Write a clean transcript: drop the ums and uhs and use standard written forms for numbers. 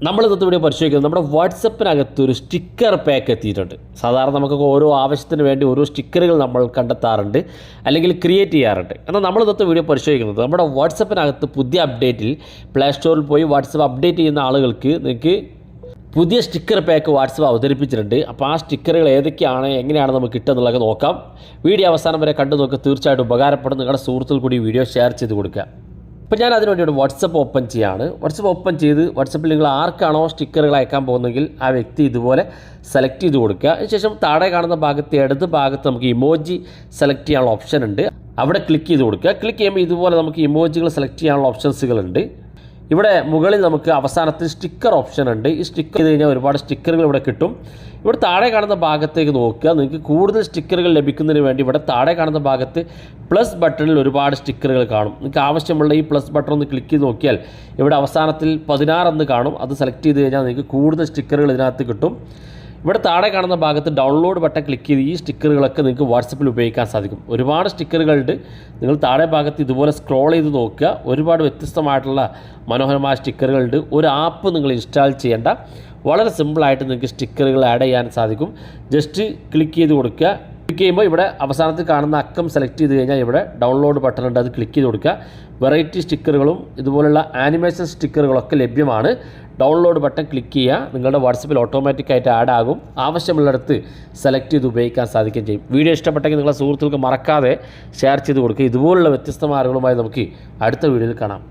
നമ്മൾ ഇന്നത്തെ വീഡിയോ പരിശോധിക്കുന്നത് നമ്മുടെ വാട്സപ്പിനകത്ത് ഒരു സ്റ്റിക്കർ പാക്ക് എത്തിയിട്ടുണ്ട്. സാധാരണ നമുക്കൊക്കെ ഓരോ ആവശ്യത്തിന് വേണ്ടി ഓരോ സ്റ്റിക്കറുകൾ നമ്മൾ കണ്ടെത്താറുണ്ട് അല്ലെങ്കിൽ ക്രിയേറ്റ് ചെയ്യാറുണ്ട്. എന്നാൽ നമ്മൾ ഇന്നത്തെ വീഡിയോ പരിശോധിക്കുന്നത് നമ്മുടെ വാട്സപ്പിനകത്ത് പുതിയ അപ്ഡേറ്റിൽ പ്ലേ സ്റ്റോറിൽ പോയി വാട്സപ്പ് അപ്ഡേറ്റ് ചെയ്യുന്ന ആളുകൾക്ക് നിങ്ങൾക്ക് പുതിയ സ്റ്റിക്കർ പാക്ക് വാട്സപ്പ് അവതരിപ്പിച്ചിട്ടുണ്ട്. അപ്പോൾ ആ സ്റ്റിക്കറുകൾ ഏതൊക്കെയാണ്, എങ്ങനെയാണ് നമുക്ക് കിട്ടുക എന്നുള്ളത് നോക്കാം. വീഡിയോ അവസാനം വരെ കണ്ടു നോക്കുക, തീർച്ചയായിട്ടും ഉപകാരപ്പെടും. നിങ്ങളുടെ സുഹൃത്തുക്കൾ കൂടി വീഡിയോ ഷെയർ ചെയ്ത് കൊടുക്കുക. അപ്പോൾ ഞാൻ അതിന് വേണ്ടിയിട്ട് വാട്സപ്പ് ഓപ്പൺ ചെയ്യാണ്. വാട്സപ്പ് ഓപ്പൺ ചെയ്ത് വാട്സപ്പിൽ നിങ്ങൾ ആർക്കാണോ സ്റ്റിക്കറുകൾ അയക്കാൻ പോകുന്നെങ്കിൽ ആ വ്യക്തി ഇതുപോലെ സെലക്ട് ചെയ്ത് കൊടുക്കുക. അതിനുശേഷം താഴെ കാണുന്ന ഭാഗത്ത് ഇടത് ഭാഗത്ത് നമുക്ക് ഇമോജി സെലക്ട് ചെയ്യാനുള്ള ഓപ്ഷൻ ഉണ്ട്. അവിടെ ക്ലിക്ക് ചെയ്ത് കൊടുക്കുക. ക്ലിക്ക് ചെയ്യുമ്പോൾ ഇതുപോലെ നമുക്ക് ഇമോജികൾ സെലക്ട് ചെയ്യാനുള്ള ഓപ്ഷൻസുകളുണ്ട്. ഇവിടെ മുകളിൽ നമുക്ക് അവസാനത്തിൽ സ്റ്റിക്കർ ഓപ്ഷൻ ഉണ്ട്. ഈ സ്റ്റിക്കർ ചെയ്ത് കഴിഞ്ഞാൽ ഒരുപാട് സ്റ്റിക്കറുകൾ ഇവിടെ കിട്ടും. ഇവിടെ താഴെ കാണുന്ന ഭാഗത്തേക്ക് നോക്കുക. നിങ്ങൾക്ക് കൂടുതൽ സ്റ്റിക്കറുകൾ ലഭിക്കുന്നതിന് വേണ്ടി ഇവിടെ താഴെ കാണുന്ന ഭാഗത്ത് പ്ലസ് ബട്ടണിൽ ഒരുപാട് സ്റ്റിക്കറുകൾ കാണും. നിങ്ങൾക്ക് ആവശ്യമുള്ള ഈ പ്ലസ് ബട്ടൺ ഒന്ന് ക്ലിക്ക് ചെയ്ത് നോക്കിയാൽ ഇവിടെ അവസാനത്തിൽ 16 എന്ന് കാണും. അത് സെലക്ട് ചെയ്ത് കഴിഞ്ഞാൽ നിങ്ങൾക്ക് കൂടുതൽ സ്റ്റിക്കറുകൾ ഇതിനകത്ത് കിട്ടും. ഇവിടെ താഴെ കാണുന്ന ഭാഗത്ത് ഡൗൺലോഡ് ബട്ടൺ ക്ലിക്ക് ചെയ്ത് ഈ സ്റ്റിക്കറുകളൊക്കെ നിങ്ങൾക്ക് വാട്സപ്പിൽ ഉപയോഗിക്കാൻ സാധിക്കും. ഒരുപാട് സ്റ്റിക്കറുകളുണ്ട്. നിങ്ങൾ താഴെ ഭാഗത്ത് ഇതുപോലെ സ്ക്രോൾ ചെയ്ത് നോക്കുക. ഒരുപാട് വ്യത്യസ്തമായിട്ടുള്ള മനോഹരമായ സ്റ്റിക്കറുകളുണ്ട്. ഒരു ആപ്പ് നിങ്ങൾ ഇൻസ്റ്റാൾ ചെയ്യേണ്ട, വളരെ സിമ്പിളായിട്ട് നിങ്ങൾക്ക് സ്റ്റിക്കറുകൾ ആഡ് ചെയ്യാൻ സാധിക്കും. ജസ്റ്റ് ക്ലിക്ക് ചെയ്ത് കൊടുക്കുക. ക്ലിക്ക് ചെയ്യുമ്പോൾ ഇവിടെ അവസാനത്തിൽ കാണുന്ന അക്കം സെലക്ട് ചെയ്ത് കഴിഞ്ഞാൽ ഇവിടെ ഡൗൺലോഡ് ബട്ടൺ ഉണ്ട്. അത് ക്ലിക്ക് ചെയ്ത് കൊടുക്കുക. വെറൈറ്റി സ്റ്റിക്കറുകളും ഇതുപോലുള്ള ആനിമേഷൻ സ്റ്റിക്കറുകളൊക്കെ ലഭ്യമാണ്. ഡൗൺലോഡ് ബട്ടൺ ക്ലിക്ക് ചെയ്യുക. നിങ്ങളുടെ വാട്സപ്പിൽ ഓട്ടോമാറ്റിക്കായിട്ട് ആഡ് ആകും. ആവശ്യമുള്ളിടത്ത് സെലക്ട് ചെയ്ത് ഉപയോഗിക്കാൻ സാധിക്കുകയും ചെയ്യും. വീഡിയോ ഇഷ്ടപ്പെട്ടെങ്കിൽ നിങ്ങളുടെ സുഹൃത്തുക്കൾക്ക് മറക്കാതെ ഷെയർ ചെയ്ത് കൊടുക്കുക. ഇതുപോലുള്ള വ്യത്യസ്തമായ അറിവുകളുമായി നമുക്ക് അടുത്ത വീഡിയോയിൽ കാണാം.